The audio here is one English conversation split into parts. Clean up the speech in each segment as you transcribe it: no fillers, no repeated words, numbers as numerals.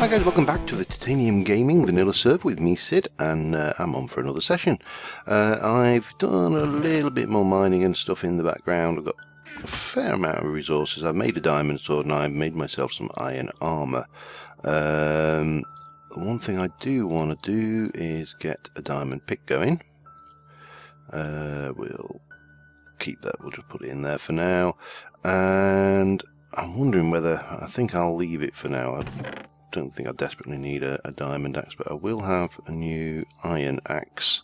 Hi guys, welcome back to the Titanium Gaming Vanilla server with me, Sid, and I'm on for another session. I've done a little bit more mining and stuff in the background. I've got a fair amount of resources. I've made a diamond sword and I've made myself some iron armour. One thing I do want to do is get a diamond pick going. We'll keep that, we'll just put it in there for now. And I'm wondering whether, I think I'll leave it for now. I don't think I desperately need a diamond axe, but I will have a new iron axe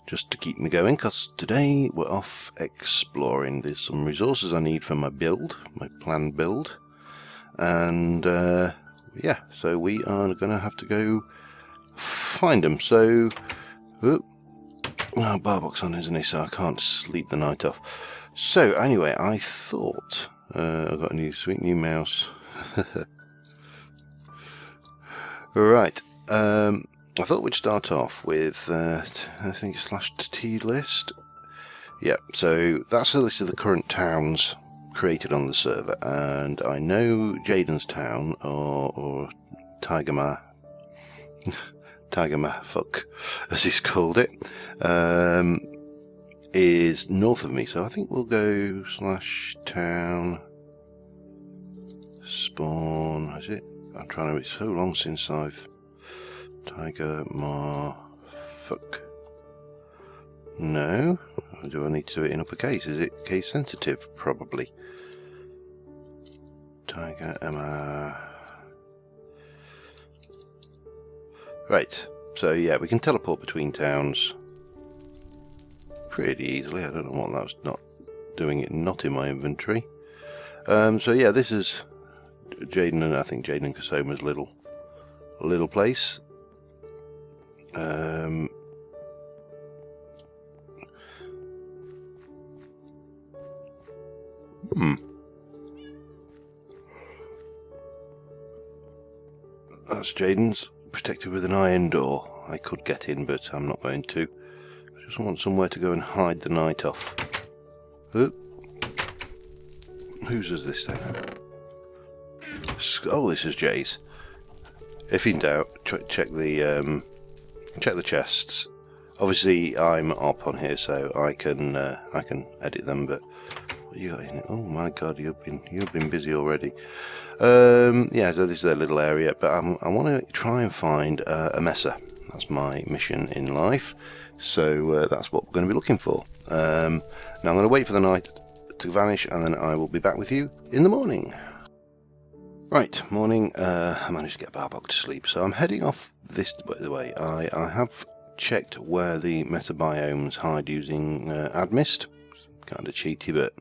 just to keep me going, because today we're off exploring. There's some resources I need for my build, my planned build, and yeah, so we are going to have to go find them. So, bar box on, isn't he? So I can't sleep the night off. So anyway, I thought I've got a new sweet new mouse. Right, I thought we'd start off with, I think /t list. Yeah, so that's a list of the current towns created on the server, and I know Jaden's town, or Tigerma, fuck, as he's called it, is north of me, so I think we'll go /town spawn, is it? I'm trying to, it's so long since I've fuck. No? Do I need to do it in uppercase? Is it case sensitive? Probably. Right, so yeah, we can teleport between towns pretty easily. I don't know what that's not doing, it not in my inventory. So yeah, this is Jaden, and I think Jaden and Kasoma's little place. That's Jaden's, protected with an iron door. I could get in, but I'm not going to. I just want somewhere to go and hide the night off. Whose is this then? Oh, this is Jay's. If in doubt, check the chests. Obviously, I'm up on here, so I can edit them. But what you got in it? Oh my God, you've been busy already. Yeah, so this is their little area, but I want to try and find a messer. That's my mission in life. So that's what we're going to be looking for. Now I'm going to wait for the night to vanish, and then I will be back with you in the morning. Right, morning. I managed to get Barbok to sleep, so I'm heading off this way. I have checked where the meta biomes hide using Admist. Kind of cheaty, but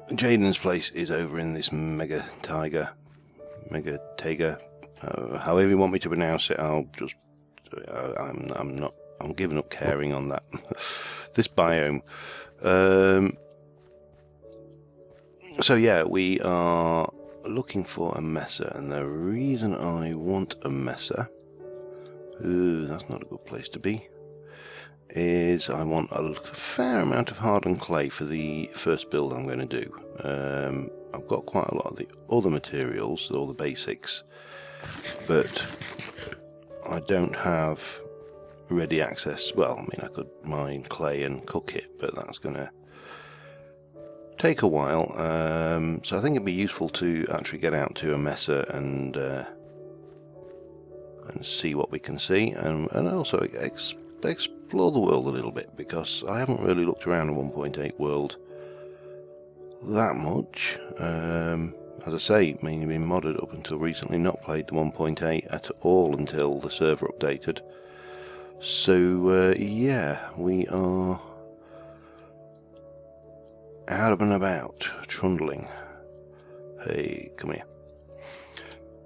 Jaden's place is over in this Mega Taiga, however you want me to pronounce it. I'll just, I'm giving up caring on that. This biome. So yeah, we are looking for a messer, and the reason I want a messer, that's not a good place to be, is I want a fair amount of hardened clay for the first build I'm going to do. I've got quite a lot of the other materials, all the basics, but I don't have ready access. Well, I mean, I could mine clay and cook it, but that's going to take a while, so I think it'd be useful to actually get out to a messer and see what we can see, and also explore the world a little bit, because I haven't really looked around the 1.8 world that much. As I say, mainly been modded up until recently, not played the 1.8 at all until the server updated. So yeah, we are out and about, trundling. Hey, come here.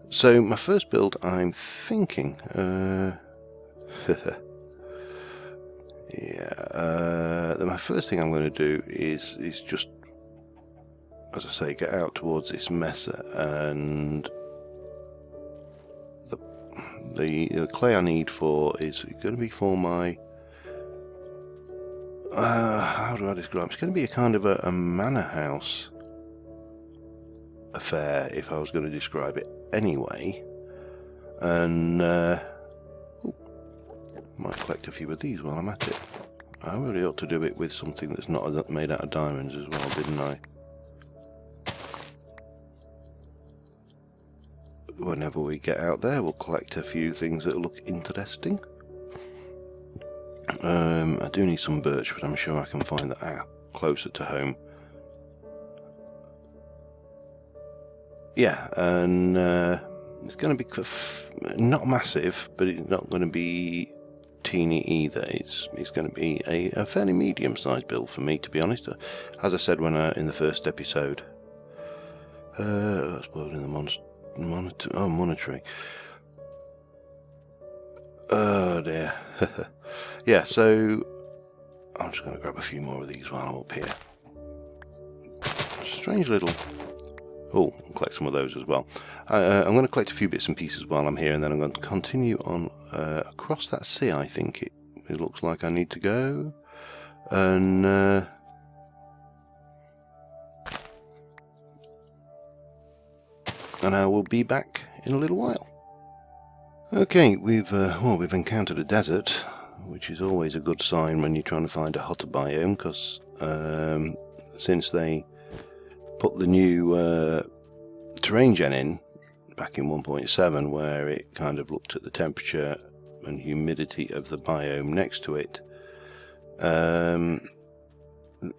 So my first build, I'm thinking, yeah, my first thing I'm going to do is just, as I say, get out towards this messer, and the clay I need for is going to be for my, how do I describe it? It's going to be a kind of a manor house affair if I was going to describe it anyway. And might collect a few of these while I'm at it. I really ought to do it with something that's not made out of diamonds as well, didn't I? Whenever we get out there, we'll collect a few things that look interesting. I do need some birch, but I'm sure I can find that closer to home. Yeah, and it's going to be not massive, but it's not going to be teeny either. It's going to be a fairly medium-sized build for me, to be honest. As I said when in the first episode, that's building the monetary. Oh dear. Yeah, so I'm just going to grab a few more of these while I'm up here. Strange little... Oh, I'll collect some of those as well. I'm going to collect a few bits and pieces while I'm here, and then I'm going to continue on across that sea, I think it looks like I need to go. And I will be back in a little while. Okay, we've encountered a desert, which is always a good sign when you're trying to find a hotter biome, because since they put the new terrain gen in back in 1.7, where it kind of looked at the temperature and humidity of the biome next to it,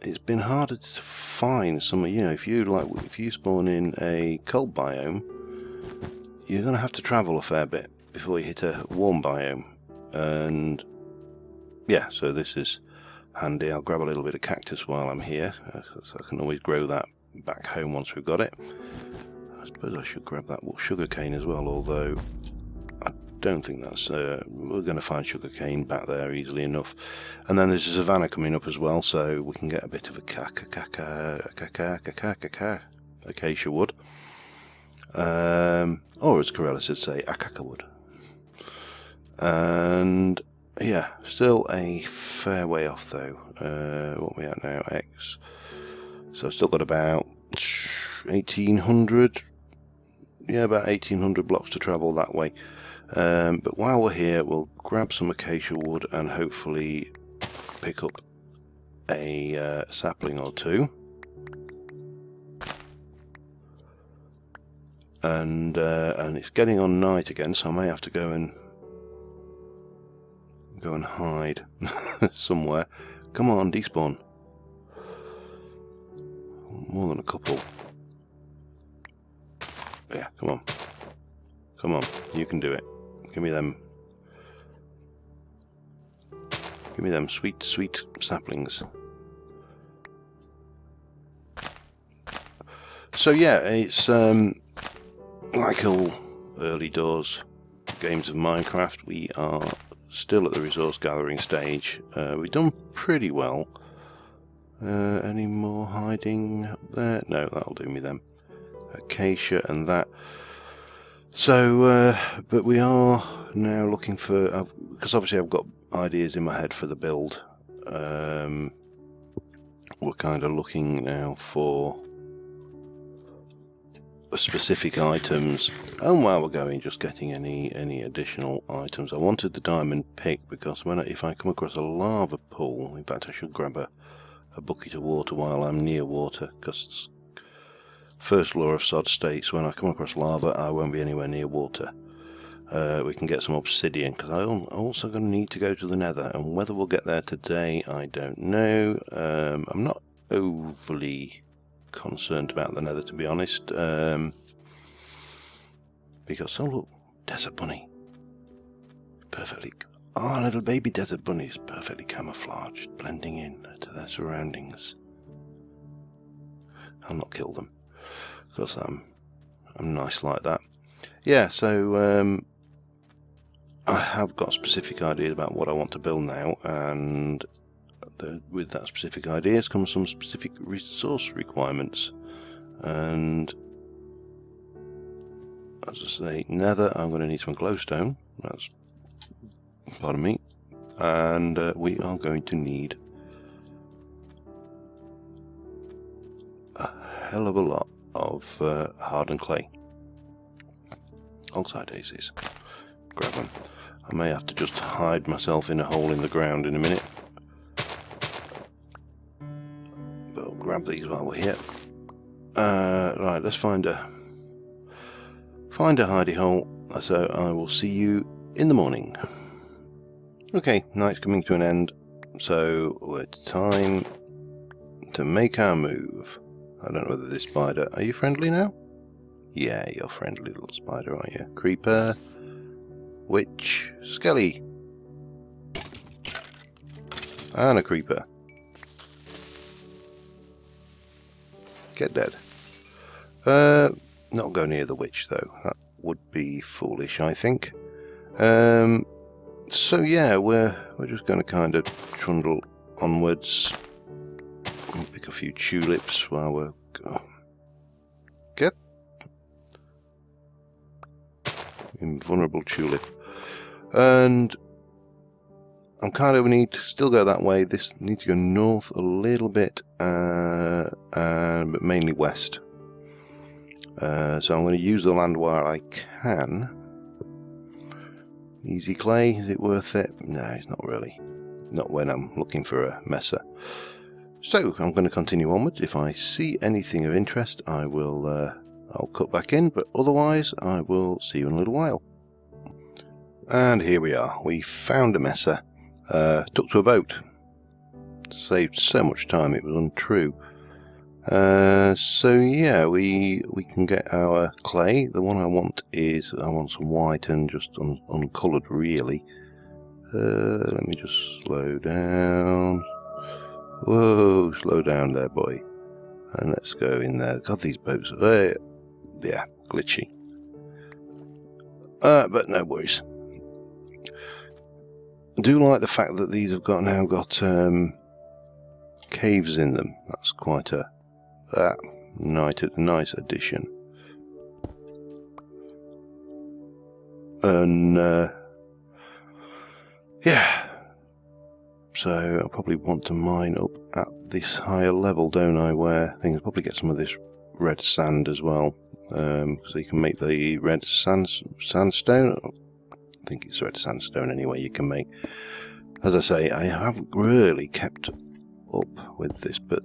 it's been harder to find some. You know, if you spawn in a cold biome, you're going to have to travel a fair bit before you hit a warm biome. And yeah, so this is handy. I'll grab a little bit of cactus while I'm here, so I can always grow that back home once we've got it. I suppose I should grab that sugar cane as well, although I don't think that's... we're going to find sugar cane back there easily enough. And then there's a savanna coming up as well, so we can get a bit of acacia wood. Or as Corella should say, acacia wood. And yeah, still a fair way off though. What are we at now? X. So I've still got about 1800. Yeah, about 1800 blocks to travel that way. But while we're here, we'll grab some acacia wood and hopefully pick up a sapling or two. And it's getting on night again, so I may have to go and hide somewhere. Come on, despawn. More than a couple. Yeah, come on. Come on, you can do it. Give me them. Give me them sweet, sweet saplings. So yeah, it's like all early doors games of Minecraft, we are still at the resource gathering stage. We've done pretty well. Any more hiding there? No, that'll do me then. Acacia and that. So, but we are now looking for, because obviously I've got ideas in my head for the build. We're kind of looking now for specific items, and while we're going, just getting any additional items. I wanted the diamond pick because if I come across a lava pool, in fact I should grab a bucket of water while I'm near water, because first law of sod states when I come across lava I won't be anywhere near water. We can get some obsidian, because I'm also going to need to go to the nether, and whether we'll get there today I don't know. I'm not overly concerned about the nether, to be honest, because, oh look, desert bunny, perfectly, oh, little baby desert bunny is perfectly camouflaged, blending in to their surroundings. I'll not kill them because I'm nice like that. Yeah, so I have got specific ideas about what I want to build now, and with that specific ideas comes some specific resource requirements. And as I say, nether, I'm going to need some glowstone. That's, pardon me. And we are going to need a hell of a lot of hardened clay. Oxide daisies. Grab them. I may have to just hide myself in a hole in the ground in a minute. But I'll grab these while we're here. Right, let's find a hidey hole. So I will see you in the morning. Okay, night's coming to an end. So it's time to make our move. I don't know whether this spider... Are you friendly now? Yeah, you're friendly little spider, aren't you? Creeper. Witch. Skelly. And a creeper. Get dead. Not go near the witch though. That would be foolish, I think. So yeah, we're just going to kind of trundle onwards. And pick a few tulips while we're... Get. Invulnerable tulip. And I'm kind of need to still go that way. This needs to go north a little bit, but mainly west. So I'm going to use the land while I can. Easy clay, is it worth it? No, it's not really. Not when I'm looking for a messer. So I'm going to continue onwards. If I see anything of interest, I will. I'll cut back in. But otherwise, I will see you in a little while. And here we are. We found a messer. Took to a boat. Saved so much time, it was untrue. So yeah, we can get our clay. The one I want some white and just uncoloured really. Let me just slow down. Whoa, slow down there, boy. And let's go in there. God, these boats, yeah, glitchy. But no worries. I do like the fact that these have now got caves in them. That's quite a nice addition. And yeah, so I probably want to mine up at this higher level, don't I? Where things probably get some of this red sand as well, because you can make the red sandstone. I think it's red sandstone anyway. You can make. As I say, I haven't really kept up with this, but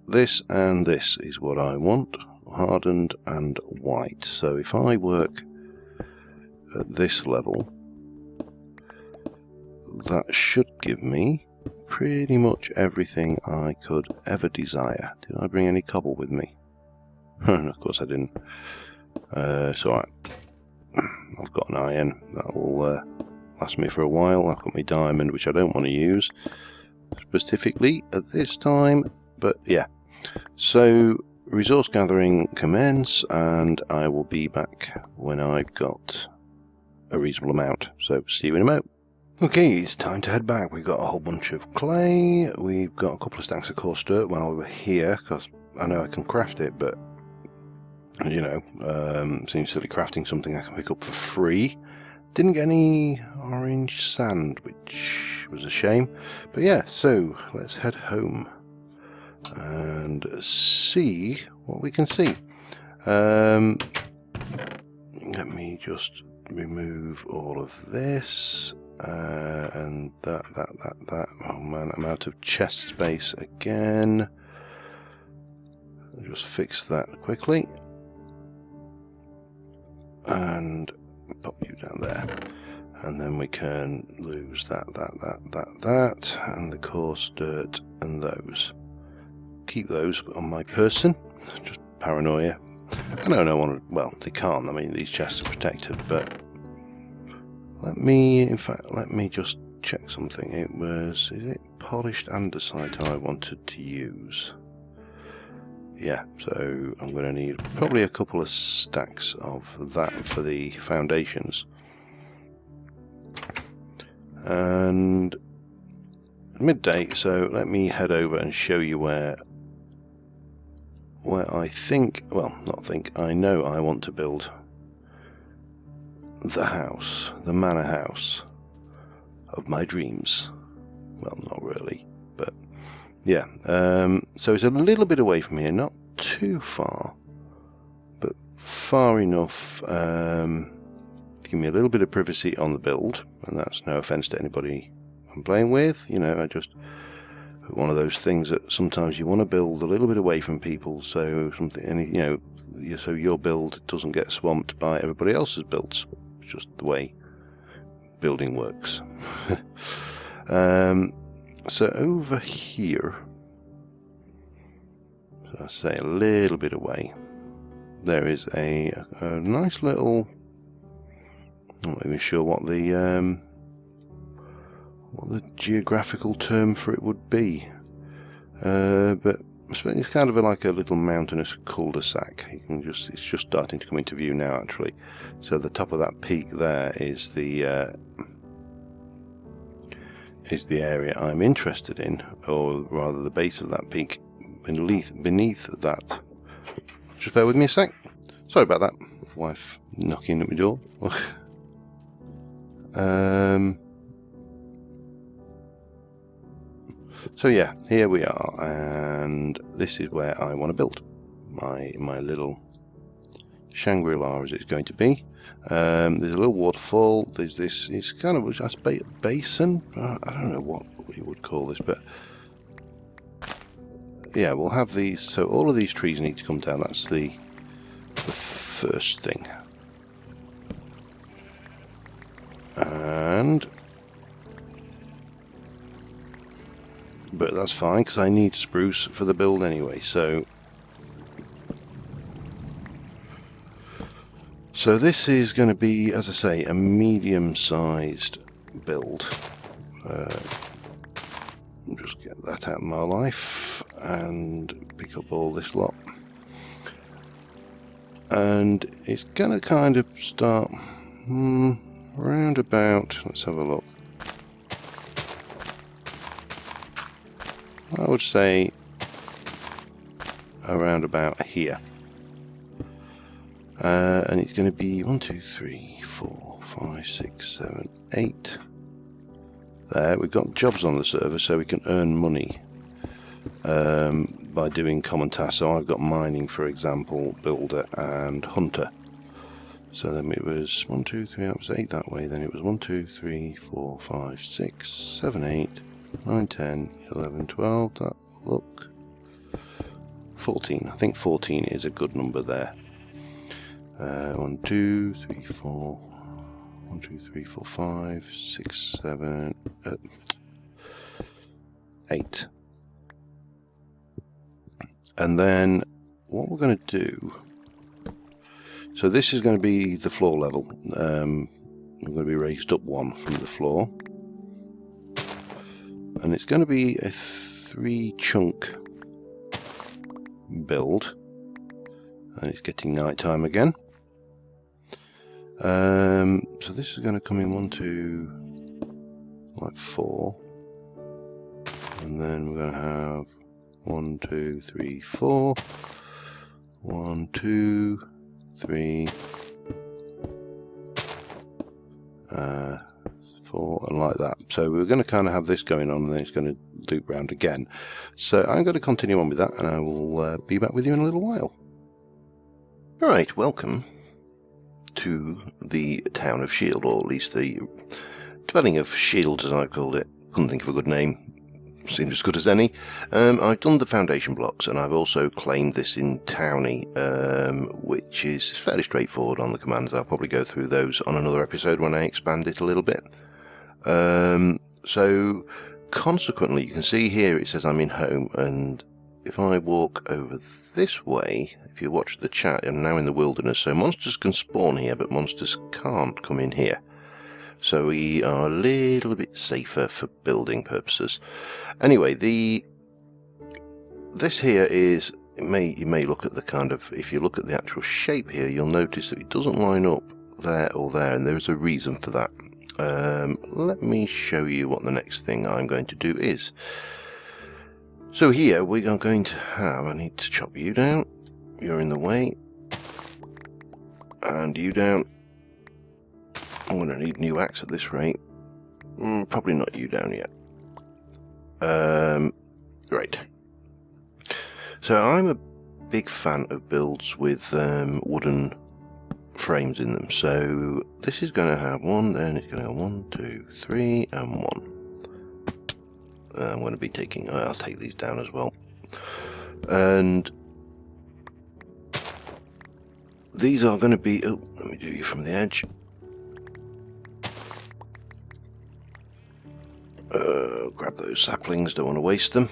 this and this is what I want, hardened and white. So if I work at this level, that should give me pretty much everything I could ever desire. Did I bring any cobble with me? Of course I didn't. It's alright. I've got an iron. That will last me for a while. I've got my diamond, which I don't want to use specifically at this time. But yeah. So resource gathering commence, and I will be back when I've got a reasonable amount. So see you in a moment. Okay, it's time to head back. We've got a whole bunch of clay. We've got a couple of stacks of coarse dirt while we were here, because I know I can craft it, but you know, seems silly crafting something I can pick up for free. Didn't get any orange sand, which was a shame. But yeah, so let's head home and see what we can see. Let me just remove all of this. And that. Oh man, I'm out of chest space again. I'll just fix that quickly. And pop you down there. And then we can lose that, and the coarse dirt and those. Keep those on my person. Just paranoia. I don't know, well, they can't. I mean, these chests are protected, but let me just check something. Is it polished andesite I wanted to use? Yeah, so I'm going to need probably a couple of stacks of that for the foundations. And midday, so let me head over and show you where I think, well, not think, I know I want to build the house, the manor house of my dreams. Well, not really, but yeah. So it's a little bit away from here, not too far, but far enough to give me a little bit of privacy on the build, and that's no offence to anybody I'm playing with. You know, I just one of those things that sometimes you want to build a little bit away from people, so something, you know, so your build doesn't get swamped by everybody else's builds. It's just the way building works. So over here, so I say a little bit away, there is a nice little, I'm not even sure what the geographical term for it would be, but it's kind of like a little mountainous cul-de-sac. You can it's just starting to come into view now, actually. So the top of that peak there is the area I'm interested in, or rather the base of that peak beneath that. Just bear with me a sec. Sorry about that. Wife knocking at my door. So yeah, here we are, and this is where I want to build my little Shangri-La, as it's going to be. There's a little waterfall. There's this. It's kind of a basin. I don't know what you would call this, but yeah, we'll have these. So all of these trees need to come down. That's the first thing, but that's fine because I need spruce for the build anyway. So this is going to be, as I say, a medium-sized build. Just get that out of my life and pick up all this lot. And it's going to kind of start round about, let's have a look. I would say around about here. And it's going to be 1, 2, 3, 4, 5, 6, 7, 8. There, we've got jobs on the server, so we can earn money by doing common tasks. So I've got mining, for example, builder and hunter. So then it was 1, 2, 3, that was 8 that way. Then it was 1, 2, 3, 4, 5, 6, 7, 8, 9, 10, 11, 12. That look, 14. I think 14 is a good number there. 1, 2, 3, 4. 1, 2, 3, 4, 5, 6, 7, 8. And then what we're going to do, so this is going to be the floor level. I'm going to be raised up 1 from the floor, and it's going to be a 3-chunk build, and it's getting night time again. So this is going to come in 1, 2, like 4, and then we're going to have 1, 2, 3, 4, 1, 2, 3, 4, and like that. So we're going to kind of have this going on, and then it's going to loop round again. So I'm going to continue on with that, and I will be back with you in a little while. Alright, welcome to the town of Shield, or at least the dwelling of Shields, as I called it. Couldn't think of a good name. Seemed as good as any. I've done the foundation blocks, and I've also claimed this in Townie, which is fairly straightforward on the commands. I'll probably go through those on another episode when I expand it a little bit. So consequently, you can see here it says I'm in home, and if I walk over this way, if you watch the chat, I'm now in the wilderness, so monsters can spawn here, but monsters can't come in here. So we are a little bit safer for building purposes. Anyway, this here is, you may look at the kind of, if you look at the actual shape here, you'll notice that it doesn't line up there or there, and there's a reason for that. Let me show you what the next thing I'm going to do is. So here we are going to have, I need to chop you down, you're in the way, and you down. I'm going to need a new axe at this rate. Probably not you down yet. Right. So I'm a big fan of builds with wooden frames in them, so this is going to have one, then it's going to go 1, 2, 3 and 1. I'm going to be taking, I'll take these down as well, and these are going to be, oh, let me do you from the edge. Grab those saplings, don't want to waste them.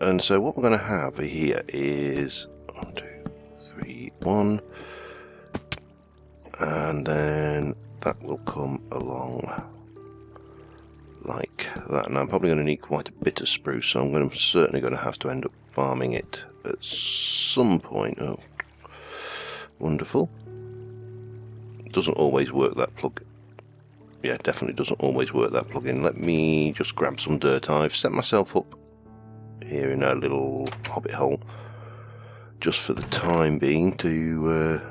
And so what we're going to have here is 1, 2, 3, 1, and then that will come along like that. And I'm probably going to need quite a bit of spruce, so I'm certainly going to have to end up farming it at some point. Oh, wonderful. Doesn't always work, that plug. Yeah, definitely doesn't always work, that plugin. Let me just grab some dirt. I've set myself up here in a little hobbit hole just for the time being to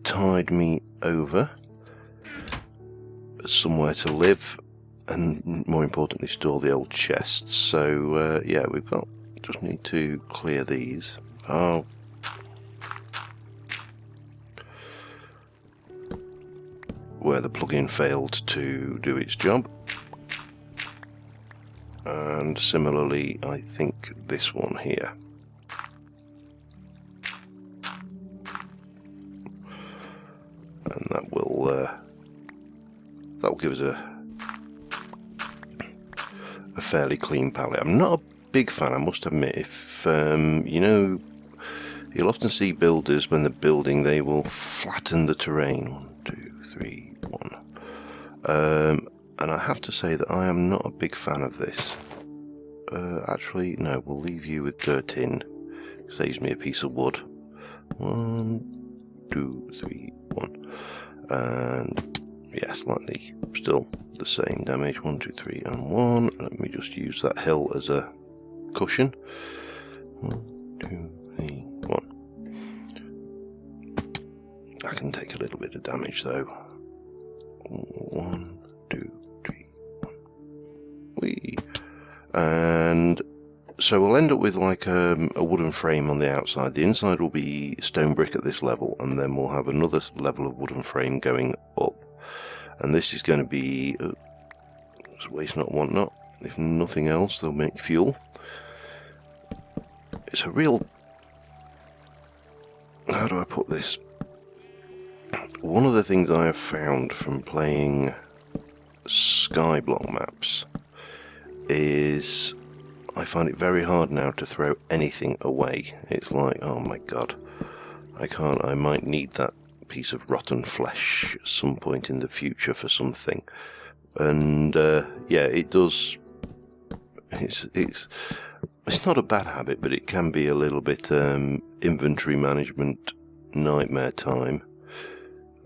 tide me over somewhere to live, and more importantly store the old chests. So yeah, we've got, just need to clear these. Oh, where the plugin failed to do its job. And similarly, I think this one here. And that will give us a fairly clean palette. I'm not a big fan, I must admit. If you know, you'll often see builders when they're building, they will flatten the terrain. 1, 2, 3, 1. And I have to say that I am not a big fan of this. Actually, no, we'll leave you with dirt in. Saves me a piece of wood. 1, 2, 3, 1. And yeah, slightly still the same damage. 1, 2, 3 and 1. Let me just use that hill as a cushion. 1, 2, 3, 1. I can take a little bit of damage though. 1, 2, 3, 1. Whee! And so we'll end up with like a wooden frame on the outside. The inside will be stone brick at this level, and then we'll have another level of wooden frame going up. And this is going to be waste not, want not. If nothing else, they'll make fuel. It's a real, how do I put this? One of the things I have found from playing Skyblock maps is I find it very hard now to throw anything away. It's like, oh my god, I might need that piece of rotten flesh at some point in the future for something. And yeah, it does, it's not a bad habit, but it can be a little bit inventory management nightmare time.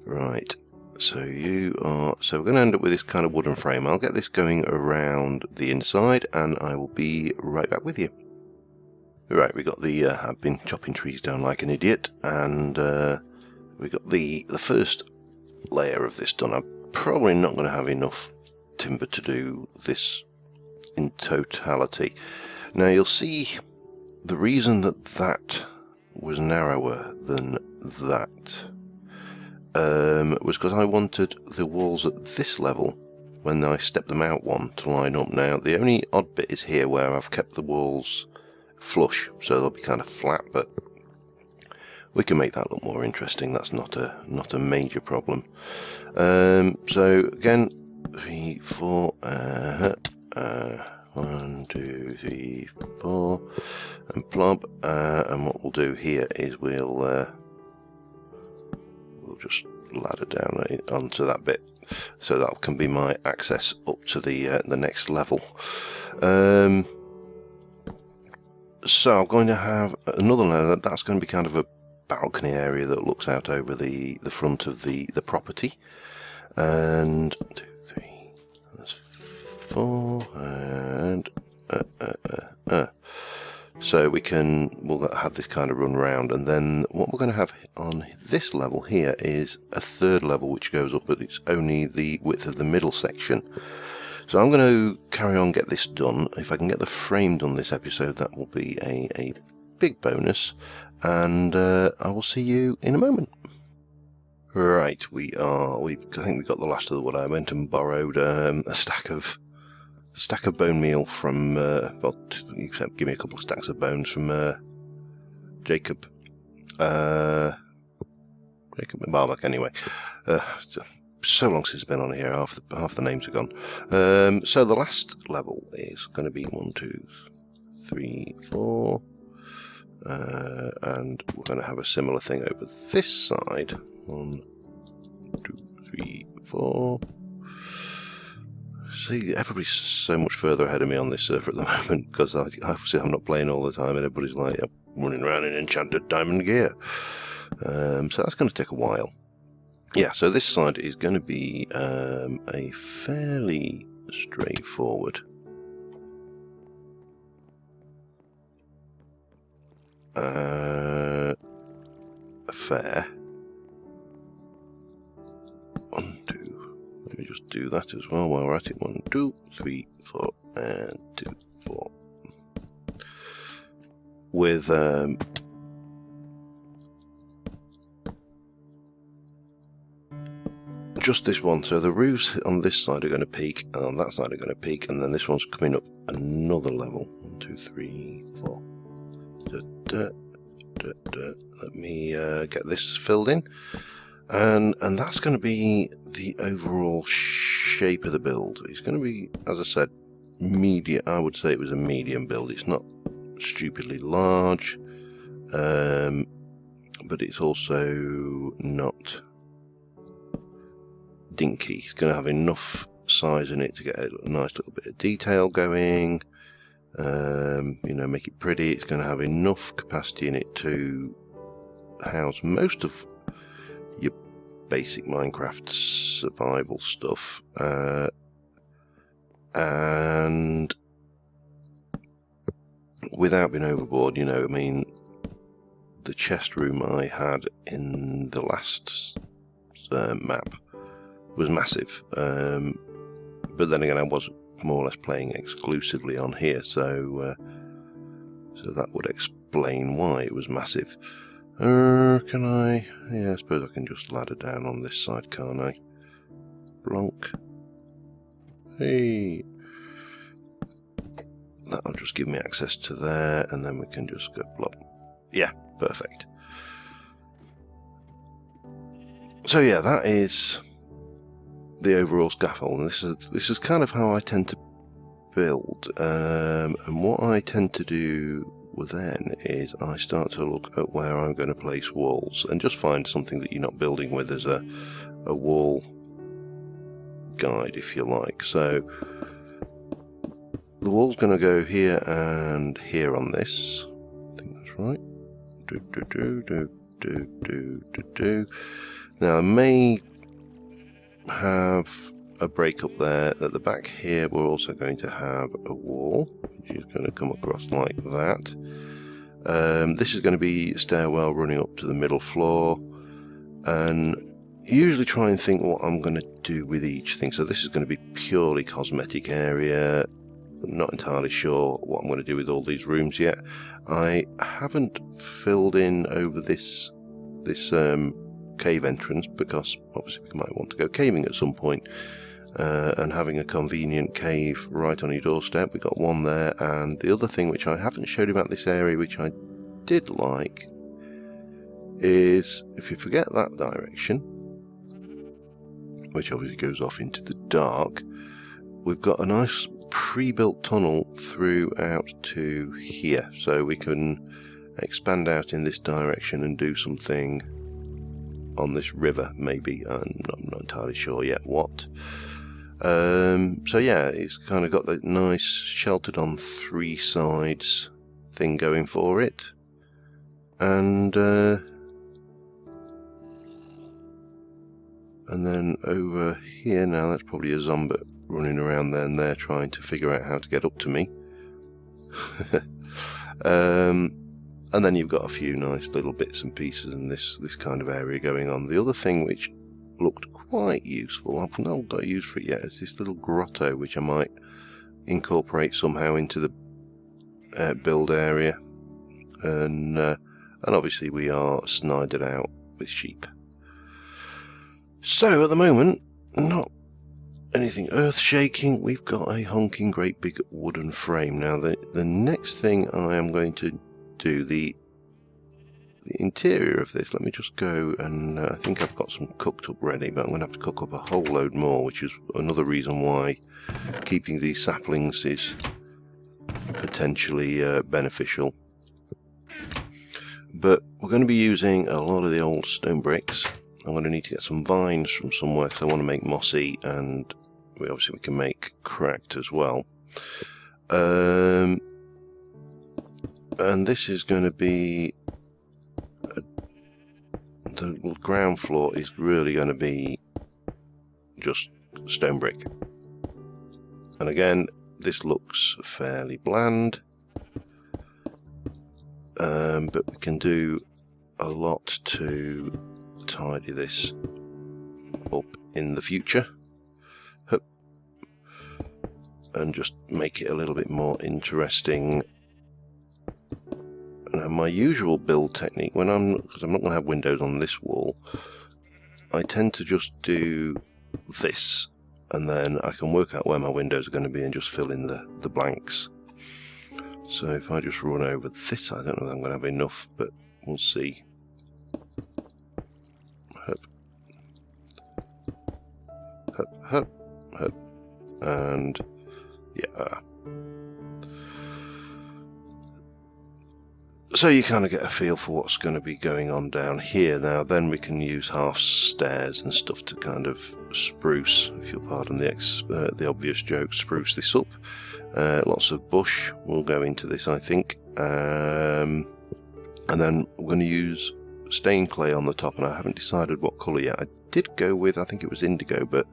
Right, so we're going to end up with this kind of wooden frame. I'll get this going around the inside and I will be right back with you. Right, we got the, I've been chopping trees down like an idiot, and we got the first layer of this done. I'm probably not going to have enough timber to do this in totality. Now you'll see the reason that was narrower than that was because I wanted the walls at this level when I step them out one to line up. Now the only odd bit is here where I've kept the walls flush, so they'll be kind of flat, but we can make that look more interesting. That's not a major problem. So again, 3, 4, 1, 2, 3, 4, and plop. And what we'll do here is we'll just ladder down onto that bit, so that can be my access up to the next level. So I'm going to have another ladder. That's going to be kind of a balcony area that looks out over the front of the property. And 2, 3, that's 4, and so we'll have this kind of run round, and then what we're going to have on this level here is a third level which goes up, but it's only the width of the middle section. So I'm going to carry on, get this done. If I can get the frame done this episode, that will be a big bonus, and I will see you in a moment. Right, I think we got the last of the wood. I went and borrowed a stack of bone meal from except give me a couple of stacks of bones from Jacob Barbuck. Anyway, so long since I've been on here, half the names are gone. So the last level is going to be 1, 2, 3, 4, and we're going to have a similar thing over this side. 1, 2, 3, 4. See, everybody's so much further ahead of me on this server at the moment, because obviously I'm not playing all the time, and everybody's like running around in enchanted diamond gear. So that's going to take a while. Yeah, so this side is going to be a fairly straightforward affair. 1, 2. Let me just do that as well while we're at it. 1, 2, 3, 4, and 2, 4. With just this one, so the roofs on this side are going to peak, and on that side are going to peak, and then this one's coming up another level. 1, 2, 3, 4. Let me get this filled in, and that's going to be the overall shape of the build. It's going to be, as I said, medium. I would say it was a medium build. It's not stupidly large, but it's also not dinky. It's going to have enough size in it to get a nice little bit of detail going, you know, make it pretty. It's going to have enough capacity in it to house most of your basic Minecraft survival stuff, and without being overboard, you know, I mean, the chest room I had in the last map was massive, but then again I was more or less playing exclusively on here, so that would explain why it was massive. Can I? Yeah, I suppose I can just ladder down on this side, can't I? Blonk. Hey! That'll just give me access to there, and then we can just go blop. Yeah, perfect. So yeah, that is the overall scaffold, and this is kind of how I tend to build, and what I tend to do then is I start to look at where I'm going to place walls, and just find something that you're not building with as a wall guide, if you like. So the wall's going to go here and here on this. I think that's right. Now I may have a break up there at the back here. We're also going to have a wall which is going to come across like that. This is going to be a stairwell running up to the middle floor, and usually try and think what I'm going to do with each thing. So this is going to be purely cosmetic area. I'm not entirely sure what I'm going to do with all these rooms yet. I haven't filled in over this cave entrance, because obviously we might want to go caving at some point, and having a convenient cave right on your doorstep. We got one there, and the other thing which I haven't showed about this area, which I did like, is if you forget that direction, which obviously goes off into the dark, we've got a nice pre-built tunnel through out to here, so we can expand out in this direction and do something on this river, maybe. I'm not entirely sure yet what. So yeah, it's kind of got the nice sheltered on 3 sides thing going for it, and then over here now, that's probably a zombie running around there and there trying to figure out how to get up to me. And then you've got a few nice little bits and pieces in this kind of area going on. The other thing which looked quite useful, I've not got use for it yet, is this little grotto which I might incorporate somehow into the build area. and obviously we are snided out with sheep. So at the moment, not anything earth-shaking. We've got a honking great big wooden frame. Now the next thing I am going to do, the interior of this, let me just go and I think I've got some cooked up ready, but I'm going to have to cook up a whole load more, which is another reason why keeping these saplings is potentially beneficial. But we're going to be using a lot of the old stone bricks. I'm going to need to get some vines from somewhere because I want to make mossy, and obviously we can make cracked as well. And this is going to be the ground floor is really going to be just stone brick. And again, this looks fairly bland, but we can do a lot to tidy this up in the future and just make it a little bit more interesting. Now, my usual build technique, because I'm not going to have windows on this wall, I tend to just do this, and then I can work out where my windows are going to be and just fill in the blanks. So if I just run over this, I don't know if I'm going to have enough, but we'll see. Hup. Hup, hup, hup. And yeah. So you kind of get a feel for what's going to be going on down here. Now then we can use half stairs and stuff to kind of spruce, if you'll pardon the obvious joke, spruce this up. Lots of bush will go into this, I think. And then we're going to use stained clay on the top, and I haven't decided what colour yet. I did go with, I think it was indigo, but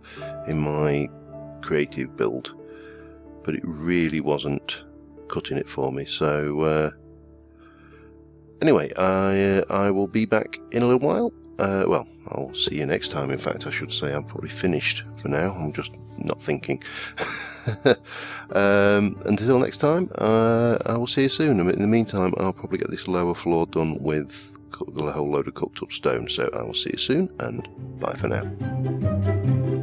in my creative build, but it really wasn't cutting it for me. So anyway, I will be back in a little while. Well, I'll see you next time. In fact, I should say I'm probably finished for now. I'm just not thinking. Until next time, I will see you soon. In the meantime, I'll probably get this lower floor done with a whole load of cooked up stone. So I will see you soon, and bye for now.